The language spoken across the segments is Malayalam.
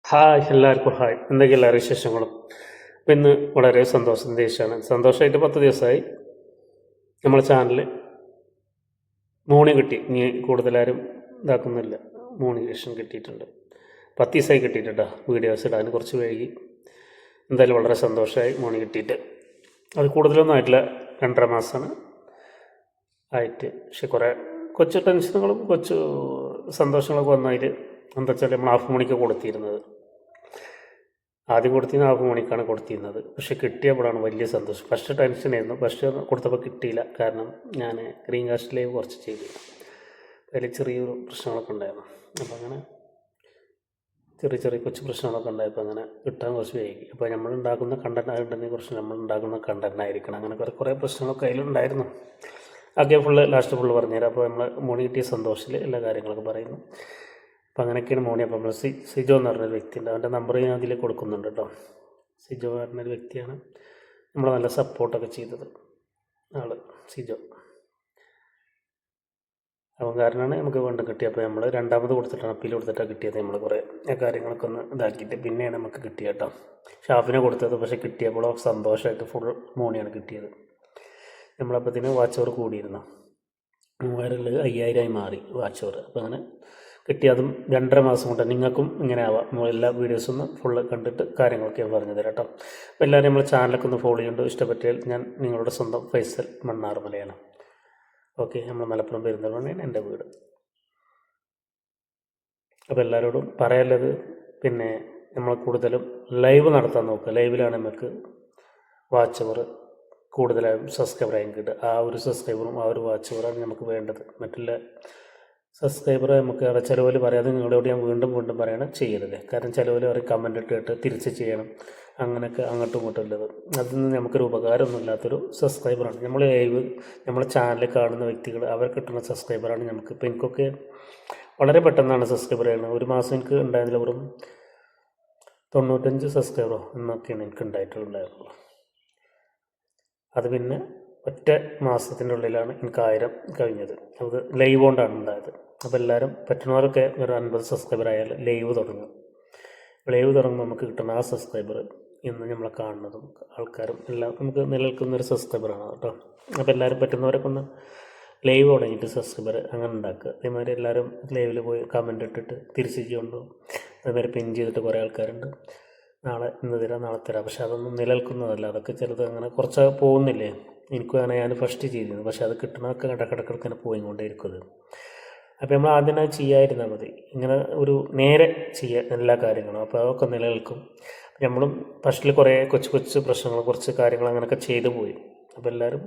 ഹായ് എല്ലാവർക്കും ഹായ്. എന്തൊക്കെയാണ് എല്ലാവരും വിശേഷങ്ങളും? അപ്പം ഇന്ന് വളരെ സന്തോഷമാണ്. സന്തോഷമായിട്ട് 10 ദിവസമായി നമ്മളെ ചാനൽ മോണി കിട്ടി. ഇനി കൂടുതലാരും ഇതാക്കുന്നില്ല. മോണിറ്റേഷൻ കിട്ടിയിട്ടുണ്ട്. 10 ദിവസമായി കിട്ടിയിട്ടാ. വീഡിയോസ് ഇടാൻ കുറച്ച് വൈകി. എന്തായാലും വളരെ സന്തോഷമായി മോണി കിട്ടിയിട്ട്. അത് കൂടുതലൊന്നും ആയിട്ടില്ല, 2.5 മാസമാണ് ആയിട്ട്. പക്ഷെ കുറേ കൊച്ചു ടെൻഷനുകളും കൊച്ചു സന്തോഷങ്ങളൊക്കെ വന്നതിൽ എന്താ വെച്ചാൽ നമ്മൾ ഹാഫ് മോണിക്ക് കൊടുത്തിരുന്നത്. ആദ്യം കൊടുത്തിരുന്നത് ഹാഫ് മോണിക്കാണ് കൊടുത്തിരുന്നത്. പക്ഷെ കിട്ടിയപ്പോഴാണ് വലിയ സന്തോഷം. ഫസ്റ്റ് ടെൻഷനായിരുന്നു. ഫസ്റ്റ് കൊടുത്തപ്പോൾ കിട്ടിയില്ല. കാരണം ഞാൻ ഗ്രീൻ കാസ്റ്റ് ലൈവ് കുറച്ച് ചെയ്തു. അതിൽ ചെറിയൊരു പ്രശ്നങ്ങളൊക്കെ ഉണ്ടായിരുന്നു. അപ്പോൾ അങ്ങനെ ചെറിയ കൊച്ചു പ്രശ്നങ്ങളൊക്കെ ഉണ്ടായപ്പോൾ അങ്ങനെ കിട്ടാൻ കുറച്ച് വൈകി. അപ്പോൾ നമ്മളുണ്ടാക്കുന്ന കണ്ടൻറ് ആയിട്ടുണ്ടെങ്കിൽ കുറച്ച് നമ്മളുണ്ടാക്കുന്ന കണ്ടൻറ് ആയിരിക്കണം. അങ്ങനെ കുറേ പ്രശ്നങ്ങളൊക്കെ അതിലുണ്ടായിരുന്നു. ആദ്യം ലാസ്റ്റ് ഫുള്ള് പറഞ്ഞുതരാം. അപ്പോൾ നമ്മൾ മോണി കിട്ടിയ സന്തോഷത്തിൽ എല്ലാ കാര്യങ്ങളൊക്കെ പറയുന്നു. അപ്പം അങ്ങനെയൊക്കെയാണ് മോണി. അപ്പം നമ്മൾ സിജോ എന്ന് പറഞ്ഞൊരു വ്യക്തിയുണ്ട്. അവൻ്റെ നമ്പർ ഞാൻ അതിൽ കൊടുക്കുന്നുണ്ട് കേട്ടോ. സിജോ പറഞ്ഞൊരു വ്യക്തിയാണ് നമ്മൾ നല്ല സപ്പോർട്ടൊക്കെ ചെയ്തത് ആൾ സിജോ. അവൻ കാരണമാണ് നമുക്ക് വീണ്ടും കിട്ടിയത്. അപ്പോൾ നമ്മൾ രണ്ടാമത് കൊടുത്തിട്ടാണ്, അപ്പീൽ കൊടുത്തിട്ടാണ് കിട്ടിയത്. നമ്മൾ കുറേ കാര്യങ്ങളൊക്കെ ഒന്ന് ഇതാക്കിയിട്ട് പിന്നെയാണ് നമുക്ക് കിട്ടിയത് കേട്ടോ. ഷാഫിനെ കൊടുത്തത് പക്ഷേ കിട്ടിയപ്പോൾ സന്തോഷമായിട്ട് ഫുൾ മോണിയാണ് കിട്ടിയത്. നമ്മളപ്പത്തിന് വാച്ച് അവർ കൂടിയിരുന്നു. 3000 5000 മാറി വാച്ച് അവർ. അപ്പോൾ അങ്ങനെ കിട്ടിയതും 2.5 മാസം കൊണ്ട് നിങ്ങൾക്കും ഇങ്ങനെ ആവാം. എല്ലാ വീഡിയോസൊന്ന് ഫുള്ള് കണ്ടിട്ട് കാര്യങ്ങളൊക്കെ ഞാൻ പറഞ്ഞു തരാം കേട്ടോ. അപ്പോൾ എല്ലാവരും നമ്മൾ ചാനലൊക്കെ ഒന്ന് ഫോളോ ചെയ്യുന്നുണ്ട്. ഇഷ്ടപ്പെട്ടാൽ ഞാൻ നിങ്ങളുടെ സ്വന്തം ഫൈസൽ മണ്ണാർമലയാണ്. ഓക്കെ, നമ്മൾ മലപ്പുറം പെരുന്തൽമണ്ണയാണ് എൻ്റെ വീട്. അപ്പോൾ എല്ലാവരോടും പറയാനുള്ളത്, പിന്നെ നമ്മൾ കൂടുതലും ലൈവ് നടത്താൻ നോക്കുക. ലൈവിലാണ് നമുക്ക് വാച്ച് അവർ കൂടുതലായും സബ്സ്ക്രൈബറായും കിട്ടുക. ആ ഒരു സബ്സ്ക്രൈബറും ആ ഒരു വാച്ച് അവറാണ് നമുക്ക് വേണ്ടത്. മറ്റുള്ള സബ്സ്ക്രൈബർ നമുക്ക് അവിടെ ചിലവർ പറയാതെ നിങ്ങളോട് ഞാൻ വീണ്ടും പറയണം ചെയ്യരുത്. കാരണം ചിലവർ അവർ കമൻ്റ് ഇട്ടിട്ട് തിരിച്ച് ചെയ്യണം, അങ്ങനെയൊക്കെ അങ്ങോട്ടും ഇങ്ങോട്ടും ഉള്ളത്. അതിൽ നമുക്കൊരു ഉപകാരമൊന്നും ഇല്ലാത്തൊരു സബ്സ്ക്രൈബറാണ്. നമ്മൾ ലൈവ് നമ്മളെ ചാനൽ കാണുന്ന വ്യക്തികൾ അവർ കിട്ടുന്ന സബ്സ്ക്രൈബറാണ് നമുക്ക്. ഇപ്പോൾ എനിക്കൊക്കെ വളരെ പെട്ടെന്നാണ് സബ്സ്ക്രൈബർ ചെയ്യുന്നത്. ഒരു മാസം എനിക്ക് ഉണ്ടായതിൽ വെറും 95 സബ്സ്ക്രൈബറോ എന്നൊക്കെയാണ് എനിക്ക് ഉണ്ടായിട്ടുണ്ടായിരുന്നുള്ളൂ. അത് പിന്നെ ഒറ്റ മാസത്തിൻ്റെ ഉള്ളിലാണ് എനിക്ക് 1000 കഴിഞ്ഞത്. അത് ലൈവ് കൊണ്ടാണ് ഉണ്ടായത്. അപ്പോൾ എല്ലാവരും പറ്റുന്നവരൊക്കെ ഒരു 50 സബ്സ്ക്രൈബർ ആയാൽ ലൈവ് തുടങ്ങും. ലൈവ് തുടങ്ങുമ്പോൾ നമുക്ക് കിട്ടുന്ന ആ സബ്സ്ക്രൈബർ ഇന്ന് നമ്മളെ കാണുന്നതും ആൾക്കാരും എല്ലാം നമുക്ക് നിലനിൽക്കുന്നൊരു സബ്സ്ക്രൈബറാണ് കേട്ടോ. അപ്പോൾ എല്ലാവരും പറ്റുന്നവരൊക്കെ ഒന്ന് ലൈവ് തുടങ്ങിയിട്ട് സബ്സ്ക്രൈബർ അങ്ങനെ ഉണ്ടാക്കുക. അതേമാതിരി എല്ലാവരും ലൈവിൽ പോയി കമൻ്റ് ഇട്ടിട്ട് തിരിച്ച് ചെയ്യുന്നുണ്ടോ, അതേമാതിരി പിൻ ചെയ്തിട്ട് കുറേ ആൾക്കാരുണ്ട് നാളെ ഇന്ന് തരാം നാളെ തരാം. പക്ഷെ അതൊന്നും നിലനിൽക്കുന്നതല്ല. അതൊക്കെ ചിലത് അങ്ങനെ കുറച്ച് പോകുന്നില്ലേ. എനിക്കും അങ്ങനെ ഞാൻ ഫസ്റ്റ് ചെയ്തിരുന്നു. പക്ഷെ അത് കിട്ടണമൊക്കെ ഇടക്കിടക്കിടക്ക് ഇങ്ങനെ പോയിക്കൊണ്ടേയിരിക്കുന്നത്. അപ്പോൾ നമ്മൾ ആദ്യം അത് ചെയ്യാതിരുന്നാൽ മതി. ഇങ്ങനെ ഒരു നേരെ ചെയ്യുക എല്ലാ കാര്യങ്ങളും. അപ്പോൾ അതൊക്കെ നിലനിൽക്കും. നമ്മളും ഫസ്റ്റിൽ കുറേ കൊച്ചു പ്രശ്നങ്ങൾ കുറച്ച് കാര്യങ്ങൾ അങ്ങനെയൊക്കെ ചെയ്തു പോയി. അപ്പോൾ എല്ലാവരും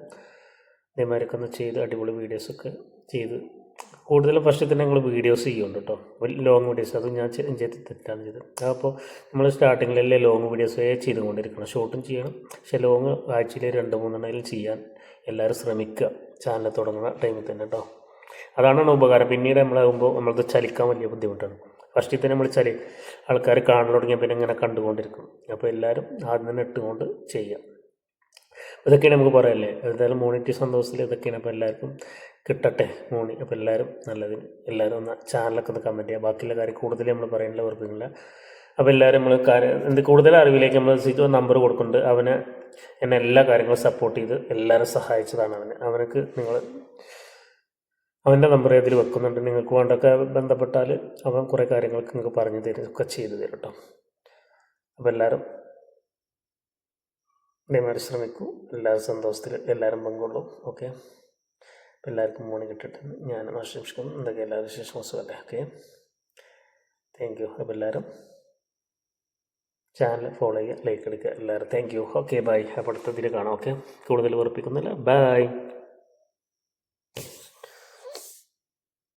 ഇതേമാതിരിയൊക്കെ ഒന്ന് ചെയ്ത് അടിപൊളി വീഡിയോസൊക്കെ ചെയ്ത് കൂടുതലും ഫസ്റ്റ് തന്നെ ഞങ്ങൾ വീഡിയോസ് ചെയ്യുന്നുണ്ട് കേട്ടോ. ലോങ് വീഡിയോസ് അതും ഞാൻ തെറ്റാണ് ചെയ്തത്. അപ്പോൾ നമ്മൾ സ്റ്റാർട്ടിങ്ങിലല്ലേ ലോങ് വീഡിയോസേ ചെയ്തുകൊണ്ടിരിക്കണം. ഷോർട്ടും ചെയ്യണം, പക്ഷേ ലോങ് ആഴ്ചയിൽ 2-3 ചെയ്യാൻ എല്ലാവരും ശ്രമിക്കുക ചാനൽ തുടങ്ങുന്ന ടൈമിൽ തന്നെ കേട്ടോ. അതാണ് ഉപകാരം. പിന്നീട് നമ്മളാകുമ്പോൾ നമ്മളത് ചലിക്കാൻ വലിയ ബുദ്ധിമുട്ടാണ്. ഫസ്റ്റിൽ തന്നെ നമ്മൾ ആൾക്കാർ കാണാൻ തുടങ്ങിയാൽ പിന്നെ ഇങ്ങനെ കണ്ടുകൊണ്ടിരിക്കും. അപ്പോൾ എല്ലാവരും ആദ്യം തന്നെ ഇട്ടുകൊണ്ട് ചെയ്യാം. ഇതൊക്കെയാണ് നമുക്ക് പറയല്ലേ. എന്തായാലും മോണിറ്റി സന്തോഷത്തിൽ ഇതൊക്കെയാണ്. അപ്പോൾ എല്ലാവർക്കും കിട്ടട്ടെ മോണി. അപ്പോൾ എല്ലാവരും നല്ലതിന് എല്ലാവരും ഒന്ന് ചാനലൊക്കെ ഒന്ന് കമൻറ്റ് ചെയ്യുക. ബാക്കിയുള്ള കാര്യം കൂടുതൽ നമ്മൾ പറയുന്നില്ല, വെറുപ്പില്ല. അപ്പോൾ എല്ലാവരും നമ്മൾ എന്ത് കൂടുതൽ അറിവിലേക്ക് നമ്മൾ സിജോ നമ്പർ കൊടുക്കുന്നുണ്ട്. അവനെ എന്നെ എല്ലാ കാര്യങ്ങളും സപ്പോർട്ട് ചെയ്ത് എല്ലാവരും സഹായിച്ചതാണ്. അവനക്ക് നിങ്ങൾ അവൻ്റെ നമ്പർ ഇതിൽ വെക്കുന്നുണ്ട്. നിങ്ങൾക്ക് വേണ്ടൊക്കെ ബന്ധപ്പെട്ടാൽ അവൻ കുറേ കാര്യങ്ങൾക്ക് നിങ്ങൾക്ക് പറഞ്ഞു തരും, ഒക്കെ ചെയ്തു തരും കേട്ടോ. അപ്പോൾ എല്ലാവരും ഇതേമാതിരി ശ്രമിക്കൂ. എല്ലാവരും സന്തോഷത്തിൽ എല്ലാവരും പങ്കുള്ളൂ. ഓക്കെ, അപ്പോൾ എല്ലാവർക്കും മോണി കിട്ടട്ടെ ഞാൻ ആശംസിക്കുന്നു. എന്തൊക്കെ എല്ലാവരും വിശേഷം സുഖമല്ലേ? Okay, thank you. അപ്പോൾ എല്ലാവരും ചാനൽ ഫോളോ ചെയ്യുക, ലൈക്ക് എടുക്കുക എല്ലാവരും. Thank you. Okay, bye. അപ്പോൾ അടുത്തതിൽ കാണാം. ഓക്കെ, കൂടുതൽ ഉറപ്പിക്കുന്നില്ല. ബൈ.